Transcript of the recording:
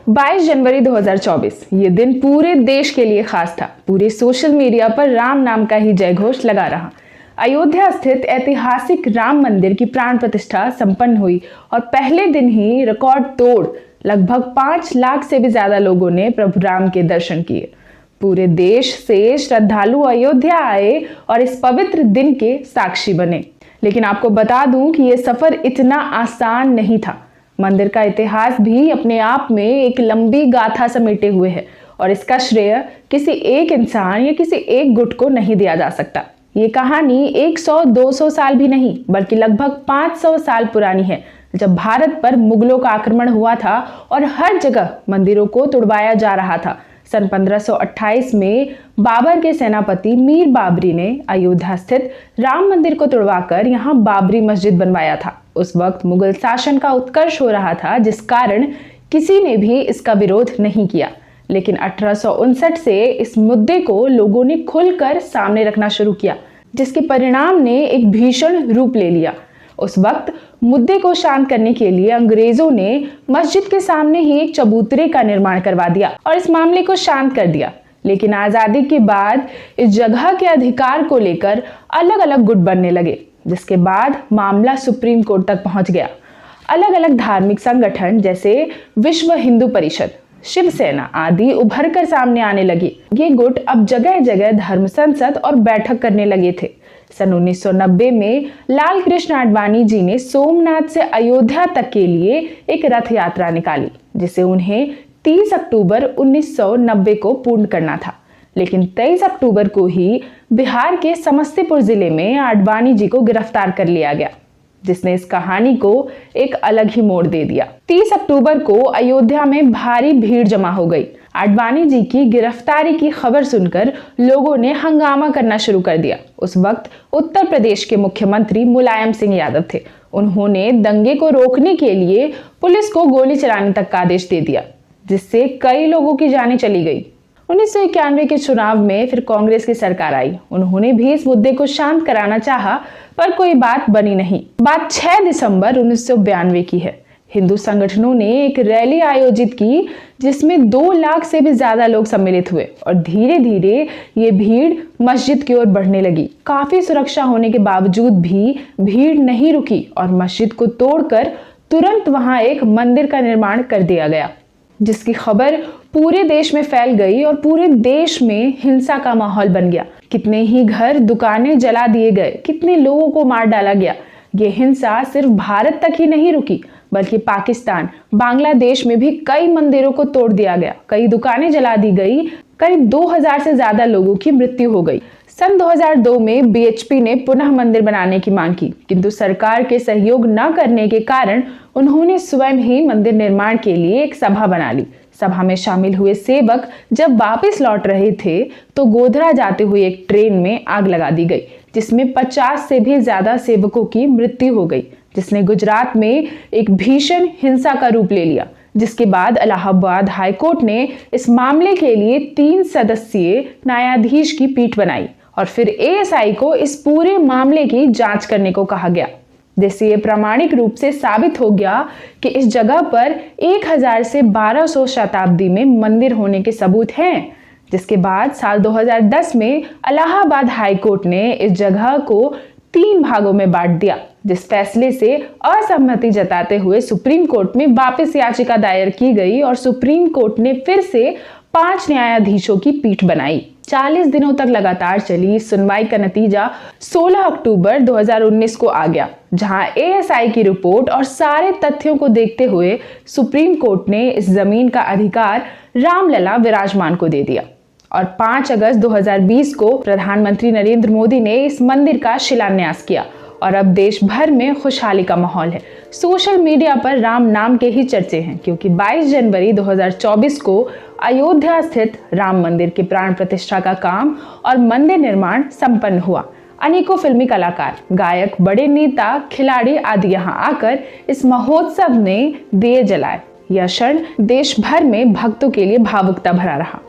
22 जनवरी 2024 ये दिन पूरे देश के लिए खास था। पूरे सोशल मीडिया पर राम नाम का ही जयघोष लगा रहा। अयोध्या स्थित ऐतिहासिक राम मंदिर की प्राण प्रतिष्ठा संपन्न हुई और पहले दिन ही रिकॉर्ड तोड़ लगभग 5 लाख से भी ज्यादा लोगों ने प्रभु राम के दर्शन किए। पूरे देश से श्रद्धालु अयोध्या आए और इस पवित्र दिन के साक्षी बने। लेकिन आपको बता दूं कि यह सफर इतना आसान नहीं था। मंदिर का इतिहास भी अपने आप में एक लंबी गाथा समेटे हुए है और इसका श्रेय किसी एक इंसान या किसी एक गुट को नहीं दिया जा सकता। ये कहानी 100-200 साल भी नहीं बल्कि लगभग 500 साल पुरानी है, जब भारत पर मुगलों का आक्रमण हुआ था और हर जगह मंदिरों को तुड़वाया जा रहा था। सन 1528 में बाबर के सेनापति मीर बाबरी ने अयोध्या स्थित राम मंदिर को तुड़वाकर यहाँ बाबरी मस्जिद बनवाया था। उस वक्त मुगल शासन का उत्कर्ष हो रहा था, जिस कारण किसी ने भी इसका विरोध नहीं किया। लेकिन 1859 से इस मुद्दे को लोगों ने खुलकर सामने रखना शुरू किया, जिसके परिणाम ने एक भीषण रूप ले लिया। उस वक्त मुद्दे को शांत करने के लिए अंग्रेजों ने मस्जिद के सामने ही एक चबूतरे का निर्माण करवा दिया और इस मामले को शांत कर दिया। लेकिन आजादी के बाद इस जगह के अधिकार को लेकर अलग अलग गुट बनने लगे, जिसके बाद मामला सुप्रीम कोर्ट तक पहुंच गया। अलग अलग धार्मिक संगठन जैसे विश्व हिंदू परिषद, शिवसेना आदि उभर कर सामने आने लगे। ये गुट अब जगह जगह धर्म संसद और बैठक करने लगे थे। सन 1990 में लाल कृष्ण आडवाणी जी ने सोमनाथ से अयोध्या तक के लिए एक रथ यात्रा निकाली, जिसे उन्हें 30 अक्टूबर 1990 को पूर्ण करना था। लेकिन 23 अक्टूबर को ही बिहार के समस्तीपुर जिले में आडवाणी जी को गिरफ्तार कर लिया गया, जिसने इस कहानी को एक अलग ही मोड़ दे दिया। 30 अक्टूबर को अयोध्या में भारी भीड़ जमा हो गई। आडवाणी जी की गिरफ्तारी की खबर सुनकर लोगों ने हंगामा करना शुरू कर दिया। उस वक्त उत्तर प्रदेश के मुख्यमंत्री मुलायम सिंह यादव थे। उन्होंने दंगे को रोकने के लिए पुलिस को गोली चलाने तक का आदेश दे दिया, जिससे कई लोगों की जानें चली गई। 1991 के चुनाव में फिर कांग्रेस की सरकार आई। उन्होंने भी इस मुद्दे को शांत कराना चाहा, पर कोई बात बनी नहीं। बात 6 दिसंबर 1992 की है। हिंदू संगठनों ने एक रैली आयोजित की, जिसमें 2 लाख से भी ज्यादा लोग सम्मिलित हुए और धीरे धीरे ये भीड़ मस्जिद की ओर बढ़ने लगी। काफी सुरक्षा होने के बावजूद भी भीड़ नहीं रुकी और मस्जिद को तोड़कर तुरंत वहां एक मंदिर का निर्माण कर दिया गया, जिसकी खबर पूरे देश में फैल गई और पूरे देश में हिंसा का माहौल बन गया। कितने ही घर, दुकानें जला दिए गए, कितने लोगों को मार डाला गया। ये हिंसा सिर्फ भारत तक ही नहीं रुकी, बल्कि पाकिस्तान, बांग्लादेश में भी कई मंदिरों को तोड़ दिया गया, कई दुकानें जला दी गई, करीब 2000 से ज्यादा लोगों की मृत्यु हो गई। सन 2002 में बीएचपी ने पुनः मंदिर बनाने की मांग की, किंतु सरकार के सहयोग न करने के कारण उन्होंने स्वयं ही मंदिर निर्माण के लिए एक सभा बना ली। सभा में शामिल हुए सेवक जब वापस लौट रहे थे तो गोधरा जाते हुए एक ट्रेन में आग लगा दी गई, जिसमें 50 से भी ज्यादा सेवकों की मृत्यु हो गई, जिसने गुजरात में एक भीषण हिंसा का रूप ले लिया। जिसके बाद इलाहाबाद हाईकोर्ट ने इस मामले के लिए 3 सदस्यीय न्यायाधीश की पीठ बनाई और फिर एएसआई को इस पूरे मामले की जांच करने को कहा गया, जिससे ये प्रामाणिक रूप से साबित हो गया कि इस जगह पर 1000 से 1200 शताब्दी में मंदिर होने के सबूत हैं। जिसके बाद साल 2010 में इलाहाबाद हाईकोर्ट ने इस जगह को 3 भागों में बांट दिया, जिस फैसले से असहमति जताते हुए सुप्रीम कोर्ट में वापस याचिका दायर की गई और सुप्रीम कोर्ट ने फिर से 5 न्यायाधीशों की पीठ बनाई। 40 दिनों तक लगातार चली इस सुनवाई का नतीजा 16 अक्टूबर 2019 को आ गया, जहां एएसआई की रिपोर्ट और सारे तथ्यों को देखते हुए सुप्रीम कोर्ट ने इस जमीन का अधिकार रामलला विराजमान को दे दिया और 5 अगस्त 2020 को प्रधानमंत्री नरेंद्र मोदी ने इस मंदिर का शिलान्यास किया और अब देश भर में खुशहाली का माहौल है। सोशल मीडिया पर राम नाम के ही चर्चे हैं, क्योंकि 22 जनवरी 2024 को अयोध्या स्थित राम मंदिर के प्राण प्रतिष्ठा का काम और मंदिर निर्माण संपन्न हुआ। अनेकों फिल्मी कलाकार, गायक, बड़े नेता, खिलाड़ी आदि यहां आकर इस महोत्सव में दिए जलाए। यह क्षण देश भर में भक्तों के लिए भावुकता भरा रहा।